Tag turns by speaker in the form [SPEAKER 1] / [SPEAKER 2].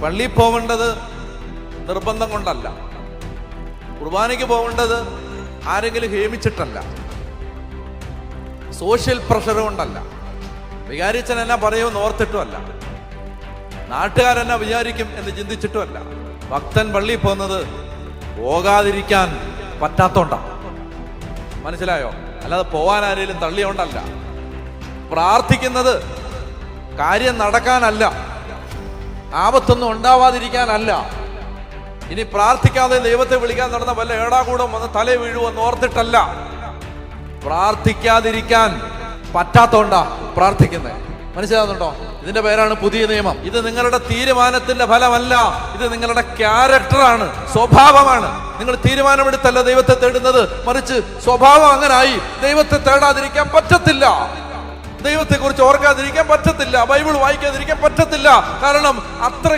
[SPEAKER 1] പള്ളിയിൽ പോവേണ്ടത് നിർബന്ധം കൊണ്ടല്ല, കുർബാനയ്ക്ക് പോവേണ്ടത് ആരെങ്കിലും ഹേമിച്ചിട്ടല്ല, സോഷ്യൽ പ്രഷർ കൊണ്ടല്ല, വികാരിച്ചൻ എന്നാ പറയുമെന്ന് ഓർത്തിട്ടുമല്ല, നാട്ടുകാരെന്നാ വിചാരിക്കും എന്ന് ചിന്തിച്ചിട്ടുമല്ല. ഭക്തൻ പള്ളിയിൽ പോകുന്നത് പോകാതിരിക്കാൻ പറ്റാത്തോണ്ടാ. മനസ്സിലായോ? അല്ലാതെ പോവാൻ ആരെങ്കിലും തള്ളിയോണ്ടല്ല. പ്രാർത്ഥിക്കുന്നത് കാര്യം നടക്കാനല്ല, ആപത്തൊന്നും ഉണ്ടാവാതിരിക്കാനല്ല. ഇനി പ്രാർത്ഥിക്കാതെ ദൈവത്തെ വിളിക്കാൻ നടന്ന വല്ല ഏടാകൂടം വന്ന് തല വീഴുവെന്ന് ഓർത്തിട്ടല്ല. പ്രാർത്ഥിക്കാതിരിക്കാൻ പറ്റാത്തോണ്ടാ പ്രാർത്ഥിക്കുന്നത്. മനസ്സിലാകുന്നുണ്ടോ? ഇതിന്റെ പേരാണ് പുതിയ നിയമം. ഇത് നിങ്ങളുടെ തീരുമാനത്തിന്റെ ഫലമല്ല, ഇത് നിങ്ങളുടെ ക്യാരക്ടറാണ്, സ്വഭാവമാണ്. നിങ്ങൾ തീരുമാനമെടുത്തല്ല ദൈവത്തെ തേടുന്നത്, മറിച്ച് സ്വഭാവം അങ്ങനായി. ദൈവത്തെ തേടാതിരിക്കാൻ പറ്റത്തില്ല, ദൈവത്തെ കുറിച്ച് ഓർക്കാതിരിക്കാൻ പറ്റത്തില്ല, ബൈബിൾ വായിക്കാതിരിക്കാൻ പറ്റത്തില്ല. കാരണം അത്ര